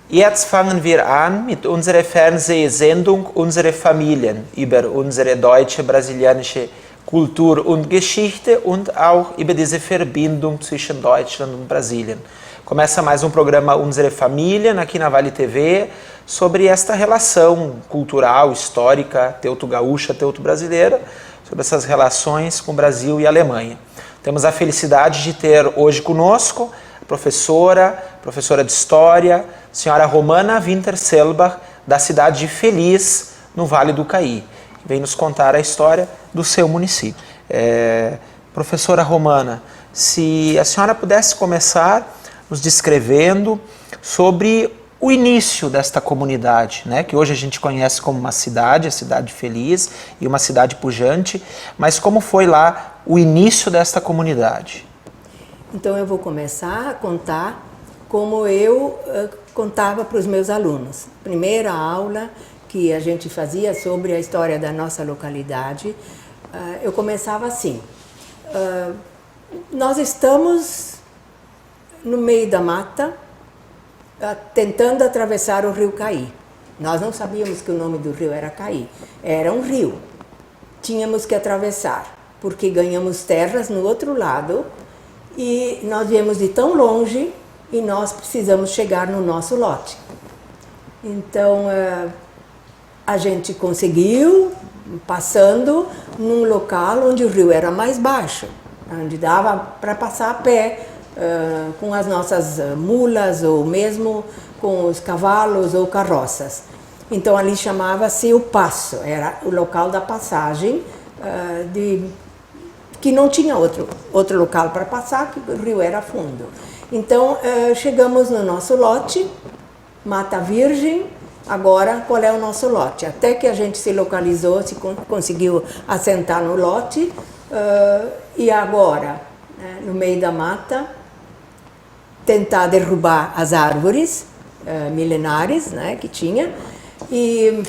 Jetzt fangen wir an mit unserer Fernsehsendung Unsere Familien über unsere deutsche, brasilianische Kultur und Geschichte und auch über diese Verbindung zwischen Deutschland und Brasilien. Começa mais um programa Unsere Familien aqui na Vale TV sobre esta relação cultural, histórica, teuto-gaúcha, teuto-brasileira, sobre essas relações com o Brasil e a Alemanha. Temos a felicidade de ter hoje conosco a professora de História, senhora Romana Winter-Selbach, da cidade de Feliz, no Vale do Caí, que vem nos contar a história do seu município. Professora Romana, se a senhora pudesse começar nos descrevendo sobre o início desta comunidade, né, que hoje a gente conhece como uma cidade, a Cidade Feliz, e uma cidade pujante, mas como foi lá o início desta comunidade? Então eu vou começar a contar como eu contava para os meus alunos. Primeira aula que a gente fazia sobre a história da nossa localidade, eu começava assim. Nós estamos no meio da mata, tentando atravessar o rio Caí. Nós não sabíamos que o nome do rio era Caí, era um rio. Tínhamos que atravessar, porque ganhamos terras no outro lado e nós viemos de tão longe e nós precisamos chegar no nosso lote. Então, a gente conseguiu, passando num local onde o rio era mais baixo, onde dava para passar a pé, com as nossas mulas ou mesmo com os cavalos ou carroças. Então, ali chamava-se o passo, era o local da passagem, que não tinha outro local para passar, que o rio era fundo. Então, chegamos no nosso lote, Mata Virgem. Agora, qual é o nosso lote? Até que a gente se localizou, conseguiu assentar no lote, e agora, no meio da mata, tentar derrubar as árvores milenares, né, que tinha, e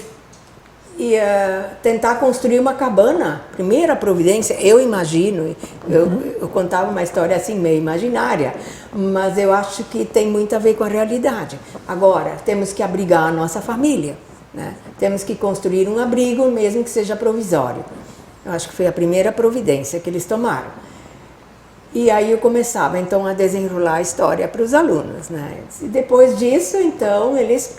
tentar construir uma cabana. Primeira providência, eu imagino, eu contava uma história assim meio imaginária, mas eu acho que tem muito a ver com a realidade. Agora, temos que abrigar a nossa família, né? Temos que construir um abrigo, mesmo que seja provisório. Eu acho que foi a primeira providência que eles tomaram. E aí eu começava, então, a desenrolar a história para os alunos, né? E depois disso, então, eles...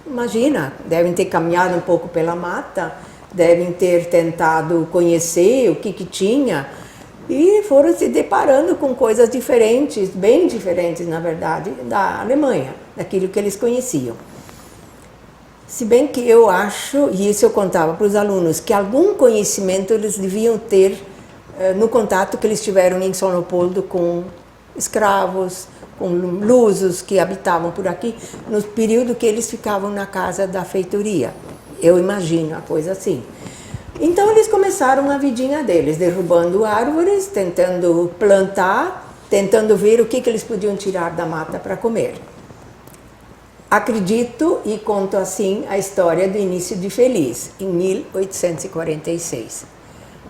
Imagina, devem ter caminhado um pouco pela mata, devem ter tentado conhecer o que tinha e foram se deparando com coisas diferentes, bem diferentes, na verdade, da Alemanha, daquilo que eles conheciam. Se bem que eu acho, e isso eu contava para os alunos, que algum conhecimento eles deviam ter no contato que eles tiveram em São Leopoldo com escravos, com lusos que habitavam por aqui, no período que eles ficavam na casa da feitoria. Eu imagino a coisa assim. Então eles começaram a vidinha deles, derrubando árvores, tentando plantar, tentando ver o que eles podiam tirar da mata para comer. Acredito e conto assim a história do início de Feliz, em 1846.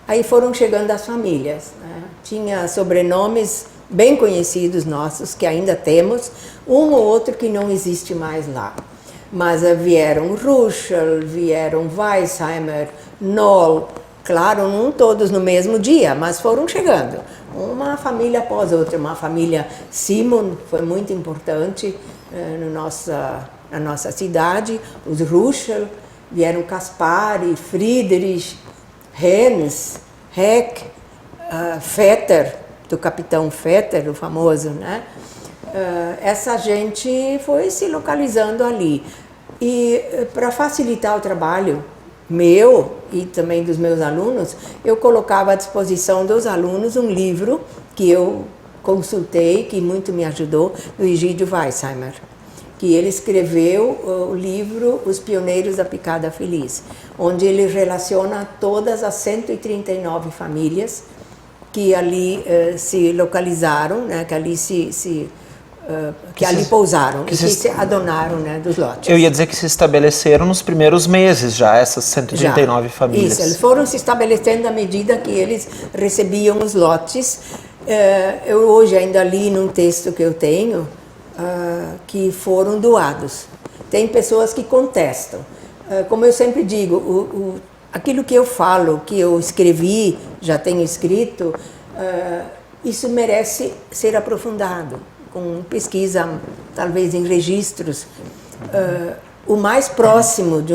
Aí foram chegando as famílias, né? Tinha sobrenomes bem conhecidos nossos, que ainda temos, um ou outro que não existe mais lá. Mas vieram Ruschel, vieram Weisheimer, Noll, claro, não todos no mesmo dia, mas foram chegando, uma família após outra. Uma família Simon foi muito importante na nossa cidade, os Ruschel, vieram Caspari, Friedrich, Henz, Heck, Vetter, do capitão Vetter, o famoso, né? Essa gente foi se localizando ali. E para facilitar o trabalho meu e também dos meus alunos, eu colocava à disposição dos alunos um livro que eu consultei, que muito me ajudou, do Egídio Weisheimer. que ele escreveu o livro Os Pioneiros da Picada Feliz, onde ele relaciona todas as 139 famílias que ali se localizaram, né, que ali ali pousaram e que se adonaram, né, dos lotes. Eu ia dizer que se estabeleceram nos primeiros meses já, essas 139 famílias. Isso, eles foram se estabelecendo à medida que eles recebiam os lotes. Eu hoje ainda li num texto que eu tenho que foram doados. Tem pessoas que contestam. Como eu sempre digo, aquilo que eu falo, que eu escrevi, já tenho escrito, isso merece ser aprofundado, com pesquisa, talvez em registros. O mais próximo de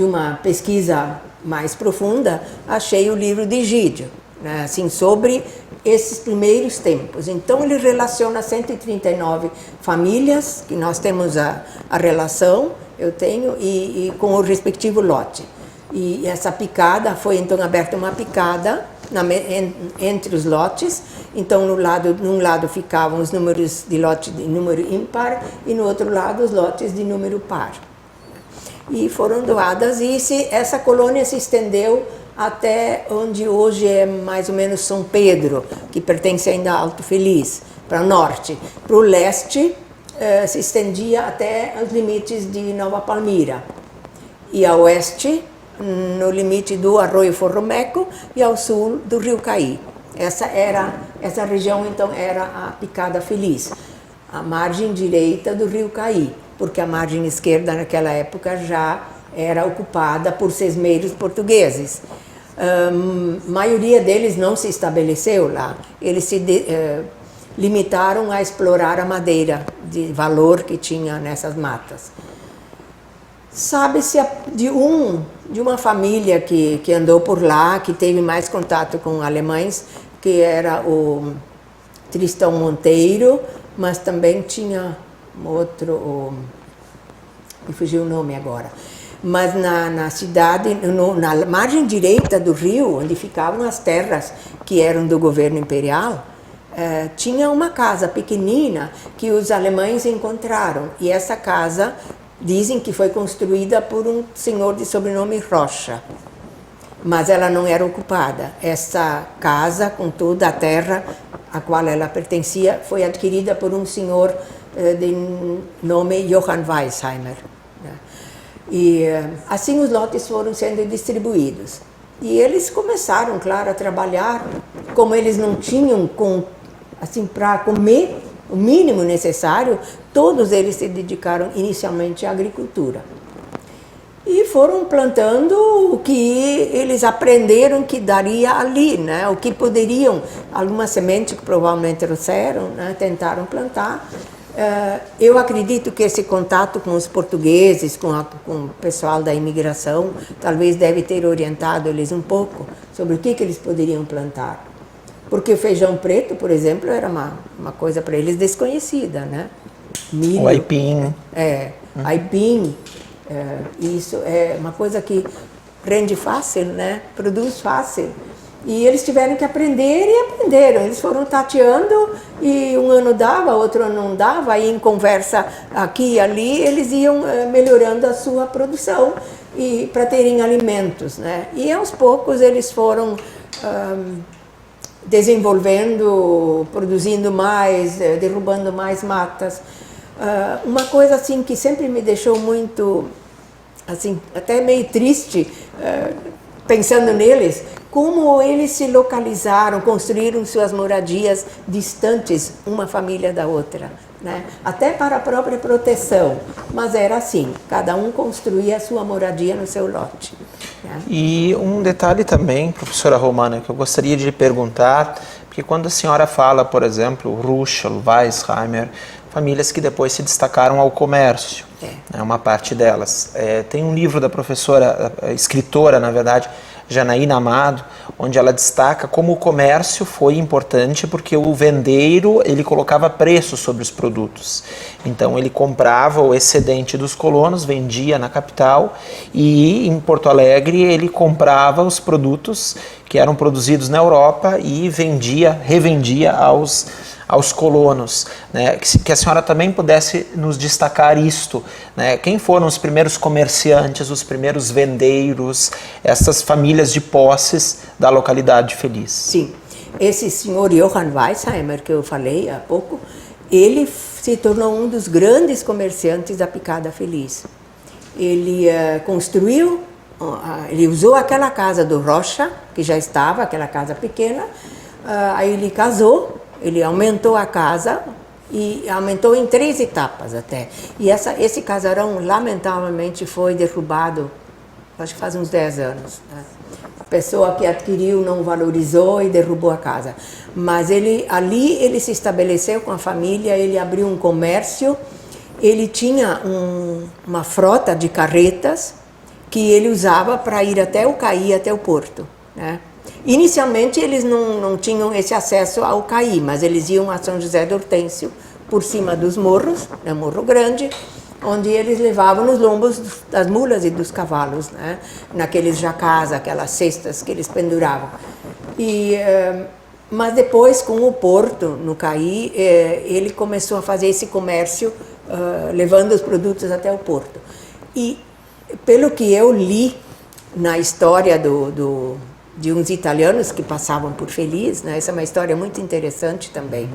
uma pesquisa mais profunda, achei o livro de Egídio, né, assim, sobre esses primeiros tempos. Então ele relaciona 139 famílias, que nós temos a relação, eu tenho, e com o respectivo lote. E essa picada, foi então aberta uma picada entre os lotes. Então num lado ficavam os números de lote de número ímpar e no outro lado os lotes de número par. E foram doadas, e essa colônia se estendeu até onde hoje é mais ou menos São Pedro, que pertence ainda a Alto Feliz, para o norte. Para o leste se estendia até os limites de Nova Palmira, e a oeste no limite do Arroio Forromeco e ao sul do Rio Caí. Essa região então era a Picada Feliz, a margem direita do Rio Caí, porque a margem esquerda naquela época já era ocupada por sesmeiros portugueses. A maioria deles não se estabeleceu lá, eles se limitaram a explorar a madeira de valor que tinha nessas matas. Sabe-se de uma família que andou por lá, que teve mais contato com alemães, que era o Tristão Monteiro, mas também tinha outro, me fugiu o nome agora. Mas na cidade, na margem direita do rio, onde ficavam as terras que eram do governo imperial, tinha uma casa pequenina que os alemães encontraram. E essa casa, dizem que foi construída por um senhor de sobrenome Rocha, mas ela não era ocupada. Essa casa, com toda a terra a qual ela pertencia, foi adquirida por um senhor de nome Johann Weisheimer. E assim os lotes foram sendo distribuídos. E eles começaram, claro, a trabalhar. Como eles não tinham assim, para comer o mínimo necessário, todos eles se dedicaram inicialmente à agricultura. E foram plantando o que eles aprenderam que daria ali, né? O que poderiam, alguma semente que provavelmente trouxeram, né? Tentaram plantar. Eu acredito que esse contato com os portugueses, com o pessoal da imigração, talvez deve ter orientado eles um pouco sobre o que eles poderiam plantar. Porque o feijão preto, por exemplo, era uma coisa para eles desconhecida, né? Milho. O aipim. Aipim. Isso é uma coisa que rende fácil, né? Produz fácil. E eles tiveram que aprender e aprenderam. Eles foram tateando e um ano dava, outro ano não dava. Aí em conversa aqui e ali, eles iam melhorando a sua produção e para terem alimentos, né? E aos poucos eles foram desenvolvendo, produzindo mais, derrubando mais matas. Uma coisa assim que sempre me deixou muito, assim, até meio triste, pensando neles, como eles se localizaram, construíram suas moradias distantes uma família da outra, né? Até para a própria proteção, mas era assim, cada um construía a sua moradia no seu lote, né? E um detalhe também, professora Romana, que eu gostaria de lhe perguntar, porque quando a senhora fala, por exemplo, Ruschel, Weisheimer, famílias que depois se destacaram ao comércio, né, uma parte delas. Tem um livro da professora, escritora, na verdade, Janaína Amado, onde ela destaca como o comércio foi importante porque o vendeiro, ele colocava preço sobre os produtos. Então ele comprava o excedente dos colonos, vendia na capital, e em Porto Alegre ele comprava os produtos que eram produzidos na Europa e revendia aos colonos, né? Que a senhora também pudesse nos destacar isto, né? Quem foram os primeiros comerciantes, os primeiros vendeiros, essas famílias de posses da localidade de Feliz? Sim, esse senhor Johann Weisheimer, que eu falei há pouco, ele se tornou um dos grandes comerciantes da Picada Feliz. Ele construiu, ele usou aquela casa do Rocha, que já estava, aquela casa pequena, aí ele casou, ele aumentou a casa e aumentou em 3 etapas até. E esse casarão, lamentavelmente, foi derrubado, acho que faz uns 10 anos. Né? A pessoa que adquiriu não valorizou e derrubou a casa. Mas ali ele se estabeleceu com a família, ele abriu um comércio, ele tinha uma frota de carretas que ele usava para ir até o Caí, até o porto. Né? Inicialmente eles não tinham esse acesso ao Caí, mas eles iam a São José do Hortêncio, por cima dos morros, né, Morro Grande, onde eles levavam nos lombos das mulas e dos cavalos, né, naqueles jacás, aquelas cestas que eles penduravam. Mas depois, com o porto no Caí, ele começou a fazer esse comércio, levando os produtos até o porto. E, pelo que eu li na história de uns italianos que passavam por Feliz, né? Essa é uma história muito interessante também.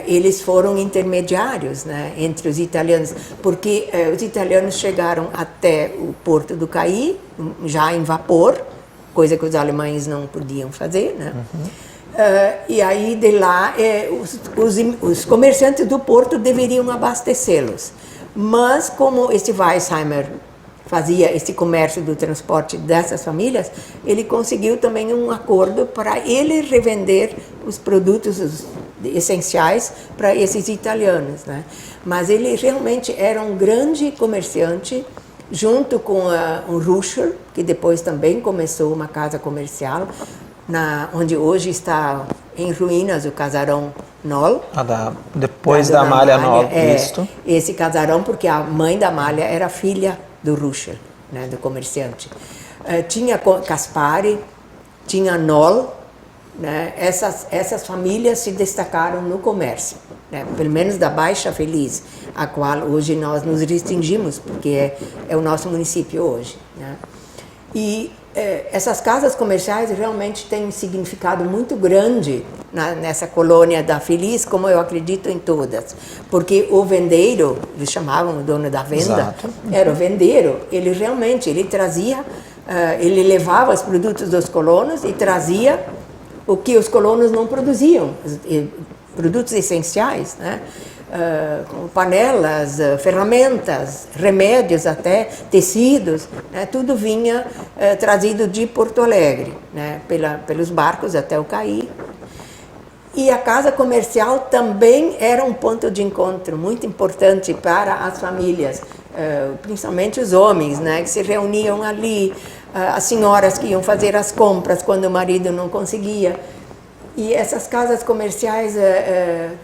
Eles foram intermediários, né, entre os italianos, porque os italianos chegaram até o porto do Caí, já em vapor, coisa que os alemães não podiam fazer, né? E aí de lá os comerciantes do porto deveriam abastecê-los. Mas como esse Weisheimer fazia esse comércio do transporte dessas famílias, ele conseguiu também um acordo para ele revender os produtos essenciais para esses italianos, né? Mas ele realmente era um grande comerciante, junto com o Ruschel, que depois também começou uma casa comercial, onde hoje está em ruínas o casarão Noll. Depois da Amália Noll, isto. Esse casarão, porque a mãe da Amália era filha do Ruschel, né, do comerciante. Tinha Caspari, tinha Noll, né, essas famílias se destacaram no comércio, né, pelo menos da Baixa Feliz, a qual hoje nós nos restringimos, porque é o nosso município hoje. Né. E essas casas comerciais realmente têm um significado muito grande nessa colônia da Feliz, como eu acredito em todas. Porque o vendeiro, eles chamavam o dono da venda, exato, era o vendeiro. Ele realmente, ele trazia, ele levava os produtos dos colonos e trazia o que os colonos não produziam, produtos essenciais, né? Como panelas, ferramentas, remédios até, tecidos, né? Tudo vinha trazido de Porto Alegre, né? Pelos barcos até o Caí. E a casa comercial também era um ponto de encontro muito importante para as famílias, principalmente os homens, né? Que se reuniam ali, as senhoras que iam fazer as compras quando o marido não conseguia. E essas casas comerciais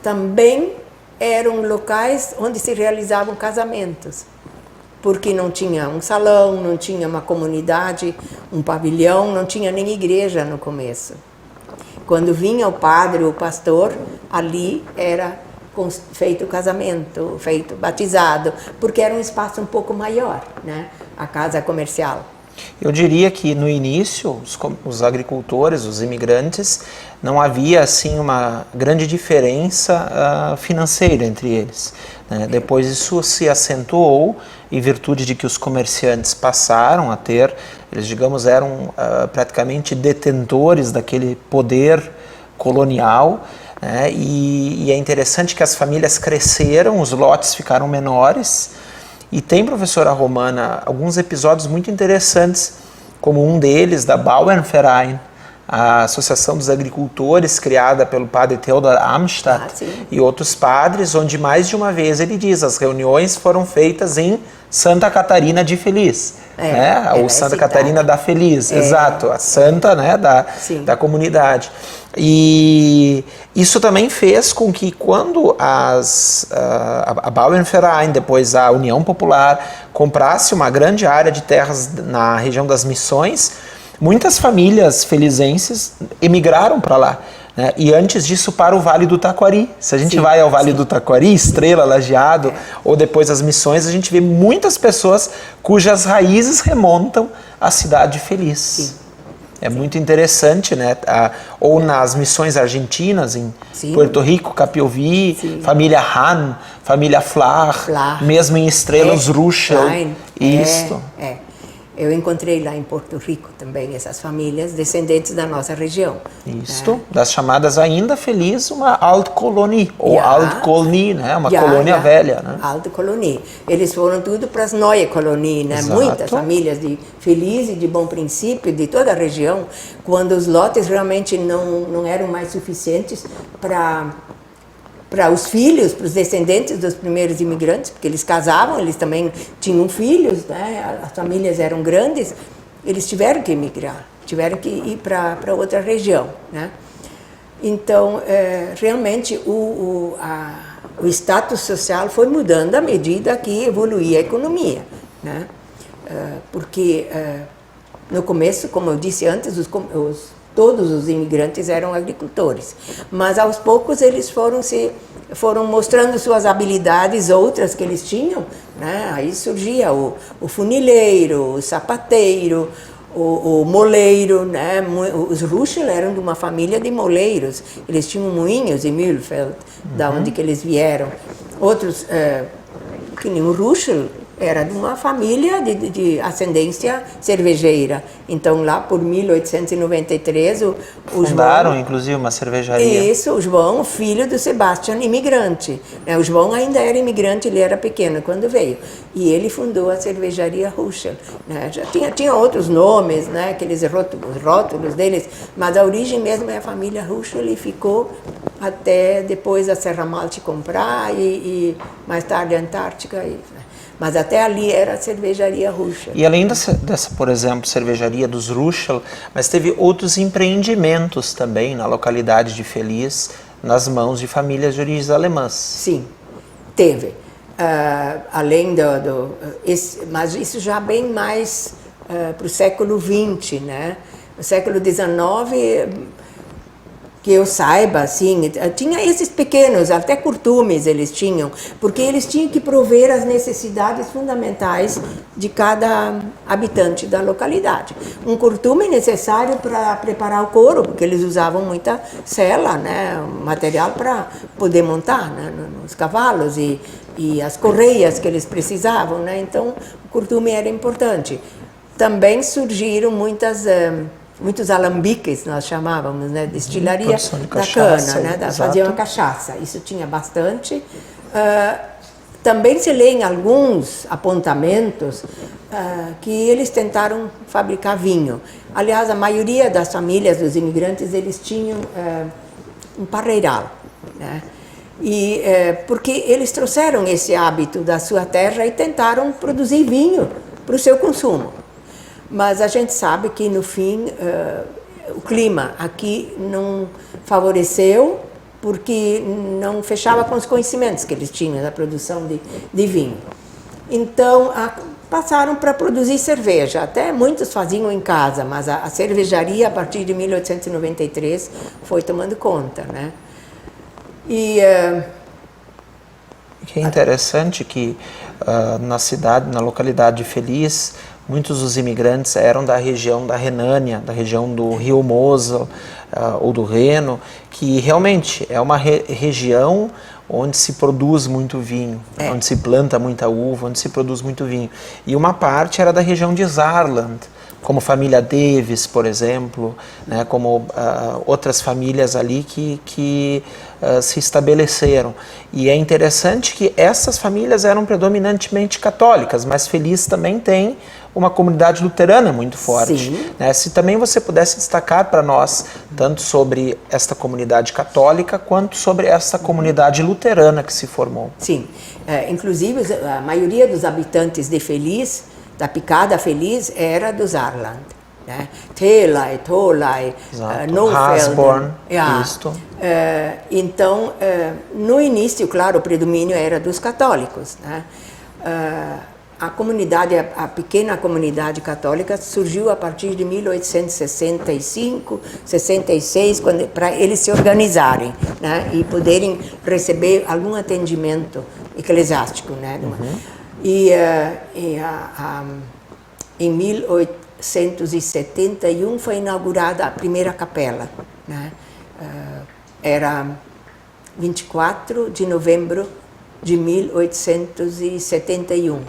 também eram locais onde se realizavam casamentos, porque não tinha um salão, não tinha uma comunidade, um pavilhão, não tinha nem igreja no começo. Quando vinha o padre, o pastor, ali era feito o casamento, feito batizado, porque era um espaço um pouco maior, né? A casa comercial. Eu diria que no início, os agricultores, os imigrantes, não havia assim uma grande diferença financeira entre eles, né? Depois isso se acentuou em virtude de que os comerciantes passaram a ter, eles digamos eram praticamente detentores daquele poder colonial, né? E é interessante que as famílias cresceram, os lotes ficaram menores. E tem, professora Romana, alguns episódios muito interessantes, como um deles da Bauernverein, a Associação dos Agricultores, criada pelo padre Theodor Amstadt e outros padres, onde mais de uma vez ele diz, as reuniões foram feitas em Santa Catarina de Feliz, né? Ou Santa Catarina da Feliz, exato, a santa, né, da comunidade. E isso também fez com que quando a Bauernverein, depois a União Popular, comprasse uma grande área de terras na região das Missões, muitas famílias felizenses emigraram para lá, né? E antes disso para o Vale do Taquari. Se a gente Sim, vai ao Vale sim. do Taquari, Estrela, Lajeado, ou depois as Missões, a gente vê muitas pessoas cujas raízes remontam à Cidade Feliz. Sim. É muito interessante, né? Ou nas missões argentinas, em Sim. Puerto Rico, Capiovi, Sim. família Han, família Flar, mesmo em Estrela, os Ruschel. Klein. Isso. Eu encontrei lá em Porto Rico também essas famílias descendentes da nossa região. Isto, das chamadas ainda feliz, uma Altkolonie, ou Ja. Altkolonie, né? Uma colônia velha, né? Alte Kolonie. Eles foram tudo para as Neue Kolonie, né? Exato. Muitas famílias de feliz e de bom princípio de toda a região, quando os lotes realmente não eram mais suficientes para os filhos, para os descendentes dos primeiros imigrantes, porque eles casavam, eles também tinham filhos, né? As famílias eram grandes, eles tiveram que emigrar, tiveram que ir para outra região, né? Então, realmente, o status social foi mudando à medida que evoluía a economia, né? Porque, no começo, como eu disse antes, todos os imigrantes eram agricultores, mas aos poucos eles foram mostrando suas habilidades, outras que eles tinham, né? Aí surgia o funileiro, o sapateiro, o moleiro, né? Os Ruschel eram de uma família de moleiros, eles tinham moinhos em Mühlfeld, da onde que eles vieram. Outros, que nem o Ruschel, era de uma família de ascendência cervejeira. Então, lá por 1893, o Fundaram, João, inclusive, uma cervejaria. Isso, o João, filho do Sebastian, imigrante. O João ainda era imigrante, ele era pequeno quando veio. E ele fundou a cervejaria Ruschel. Já tinha outros nomes, né, aqueles rótulos deles, mas a origem mesmo é a família Ruschel e ficou até depois a Serra Malte comprar e mais tarde a Antártica. Mas até ali era a cervejaria Ruschel. E além dessa, por exemplo, cervejaria dos Ruschel, mas teve outros empreendimentos também na localidade de Feliz, nas mãos de famílias de origens alemãs. Sim, teve. Além mas isso já bem mais para o século XX, né? No século XIX, que eu saiba, assim, tinha esses pequenos, até curtumes eles tinham, porque eles tinham que prover as necessidades fundamentais de cada habitante da localidade. Um curtume necessário para preparar o couro, porque eles usavam muita sela, né, material para poder montar, né, nos cavalos e as correias que eles precisavam, né, então o curtume era importante. Também surgiram muitos alambiques, nós chamávamos, né, destilaria da cana, né, faziam a cachaça, isso tinha bastante. Também se lê em alguns apontamentos que eles tentaram fabricar vinho. Aliás, a maioria das famílias dos imigrantes, eles tinham um parreiral, né? E porque eles trouxeram esse hábito da sua terra e tentaram produzir vinho para o seu consumo. Mas a gente sabe que, no fim, o clima aqui não favoreceu, porque não fechava com os conhecimentos que eles tinham da produção de vinho. Então, passaram para produzir cerveja. Até muitos faziam em casa, mas a cervejaria, a partir de 1893, foi tomando conta, né? E que é interessante que na localidade de Feliz, muitos dos imigrantes eram da região da Renânia, da região do Rio Mosel ou do Reno, que realmente é uma região onde se produz muito vinho, onde se planta muita uva, onde se produz muito vinho. E uma parte era da região de Saarland, como família Davis, por exemplo, né, como outras famílias ali que se estabeleceram. E é interessante que essas famílias eram predominantemente católicas, mas Feliz também tem uma comunidade luterana muito forte. Né? Se também você pudesse destacar para nós, tanto sobre esta comunidade católica, quanto sobre essa comunidade luterana que se formou. Sim, inclusive a maioria dos habitantes de Feliz, da Picada Feliz, era do Saarland. Né? Thelay, Tholey, Nofelden. Hasborn, isto. Então, no início, claro, o predomínio era dos católicos. Né? a comunidade, a pequena comunidade católica surgiu a partir de 1865, 66, para eles se organizarem, né, e poderem receber algum atendimento eclesiástico, né. Em 1871 foi inaugurada a primeira capela, né. Era 24 de novembro de 1871.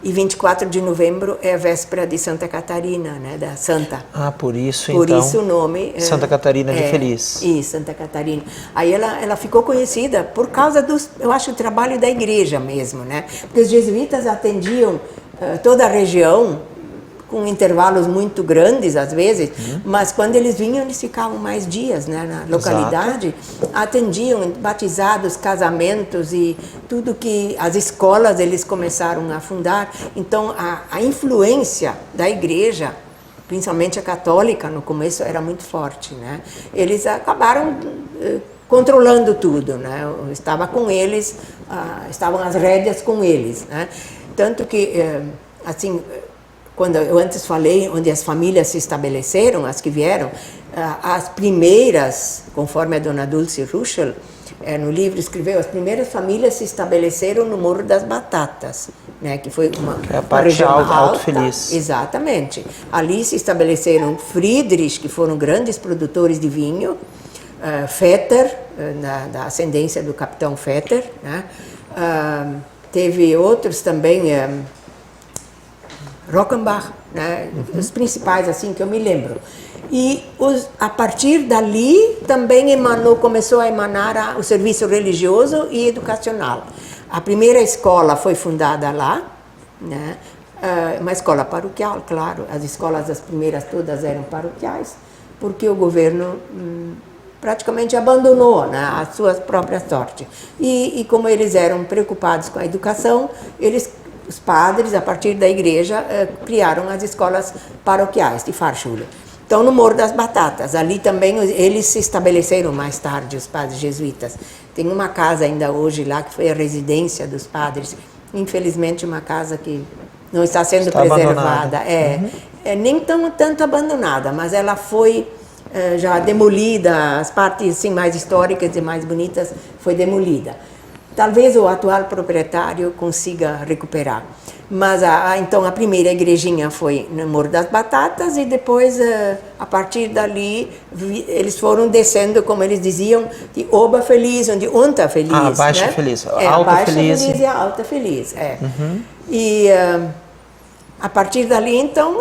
E 24 de novembro é a véspera de Santa Catarina, né, da Santa. Ah, por isso Por então. isso o nome Santa Catarina de Feliz. Isso, Santa Catarina. Aí ela ficou conhecida por causa eu acho, o trabalho da igreja mesmo, né? Porque os jesuítas atendiam toda a região com intervalos muito grandes às vezes, mas quando eles vinham eles ficavam mais dias, né, na localidade. Exato. Atendiam batizados, casamentos e tudo que as escolas eles começaram a fundar. Então a influência da igreja, principalmente a católica no começo, era muito forte, né? Eles acabaram controlando tudo, né? Estava com eles, estavam as rédeas com eles, né? Tanto que assim, quando eu antes falei, onde as famílias se estabeleceram, as que vieram, as primeiras, conforme a dona Dulce Ruschel, no livro escreveu, as primeiras famílias se estabeleceram no Morro das Batatas, né, que foi uma parte alta, Feliz. Exatamente. Ali se estabeleceram Friedrich, que foram grandes produtores de vinho, Vetter, da ascendência do capitão Vetter, né, teve outros também, Rockenbach, né, os principais assim que eu me lembro. E a partir dali também começou a emanar o serviço religioso e educacional. A primeira escola foi fundada lá, né, uma escola paroquial, claro. As escolas, as primeiras todas eram paroquiais, porque o governo praticamente abandonou, né, a sua própria sorte. E como eles eram preocupados com a educação, os padres, a partir da igreja, criaram as escolas paroquiais de Fahrschule. Então, no Morro das Batatas, ali também eles se estabeleceram mais tarde, os padres jesuítas. Tem uma casa ainda hoje lá, que foi a residência dos padres. Infelizmente, uma casa que não está sendo preservada. Nem tanto abandonada, mas ela foi já demolida, as partes assim, mais históricas e mais bonitas foi demolida. Talvez o atual proprietário consiga recuperar. Mas então a primeira igrejinha foi no Morro das Batatas e depois, a partir dali, eles foram descendo, como eles diziam, de Oba Feliz, de Unta Feliz. Baixa, né? Feliz, Alta Feliz. Baixa Feliz e Alta Feliz, E a partir dali, então,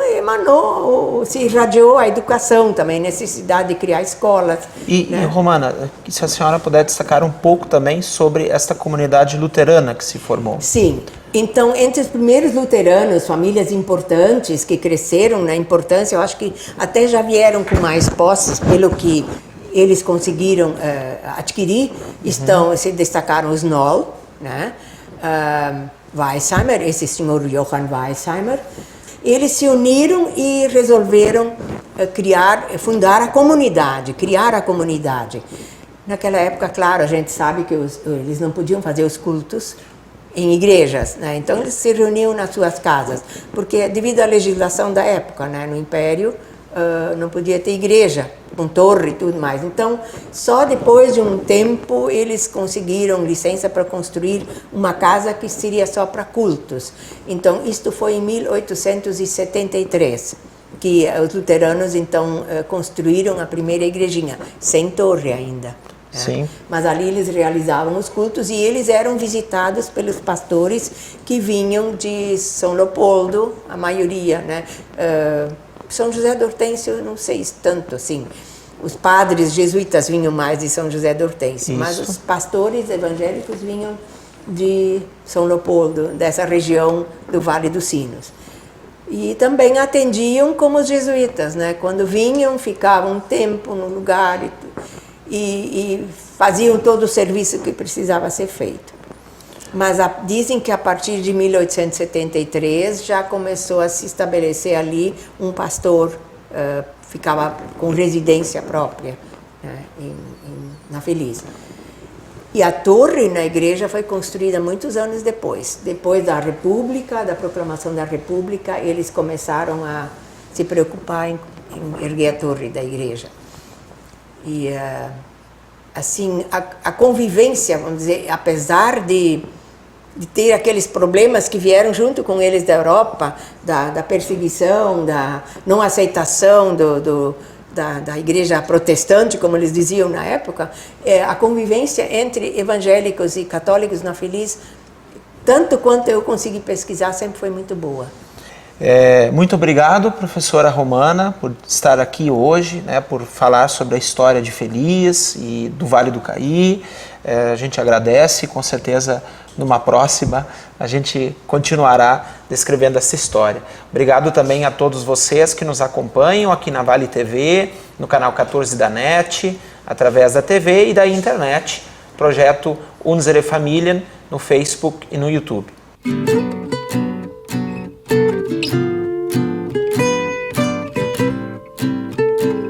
se irradiou a educação também, necessidade de criar escolas. E, Romana, se a senhora puder destacar um pouco também sobre esta comunidade luterana que se formou. Sim. Então, entre os primeiros luteranos, famílias importantes que cresceram na importância, eu acho que até já vieram com mais posses, pelo que eles conseguiram adquirir, se destacaram os Noll, né? Weisheimer, esse senhor Johann Weisheimer. Eles se uniram e resolveram fundar a comunidade, criar a comunidade. Naquela época, claro, a gente sabe que eles não podiam fazer os cultos em igrejas, né? Então eles se reuniam nas suas casas, porque devido à legislação da época, né, no Império, não podia ter igreja com torre e tudo mais. Então, só depois de um tempo eles conseguiram licença para construir uma casa que seria só para cultos. Então, isto foi em 1873 que os luteranos então construíram a primeira igrejinha, sem torre ainda. Sim. Mas ali eles realizavam os cultos e eles eram visitados pelos pastores que vinham de São Leopoldo, a maioria, né? São José do Hortêncio, não sei tanto assim. Os padres jesuítas vinham mais de São José do Hortêncio, mas os pastores evangélicos vinham de São Leopoldo, dessa região do Vale dos Sinos. E também atendiam como os jesuítas, né? Quando vinham, ficavam um tempo no lugar e faziam todo o serviço que precisava ser feito. Mas dizem que a partir de 1873 já começou a se estabelecer ali um pastor, ficava com residência própria, né, na Feliz. E a torre na igreja foi construída muitos anos depois. Depois da República, da proclamação da República, eles começaram a se preocupar em erguer a torre da igreja. E assim, a convivência, vamos dizer, apesar de ter aqueles problemas que vieram junto com eles da Europa, da perseguição, da não aceitação da igreja protestante, como eles diziam na época, a convivência entre evangélicos e católicos na Feliz, tanto quanto eu consegui pesquisar, sempre foi muito boa. Muito obrigado, professora Romana, por estar aqui hoje, né, por falar sobre a história de Feliz e do Vale do Caí. A gente agradece, com certeza numa próxima a gente continuará descrevendo essa história. Obrigado também a todos vocês que nos acompanham aqui na Vale TV, no canal 14 da NET, através da TV e da internet, projeto Unsere Familien no Facebook e no YouTube.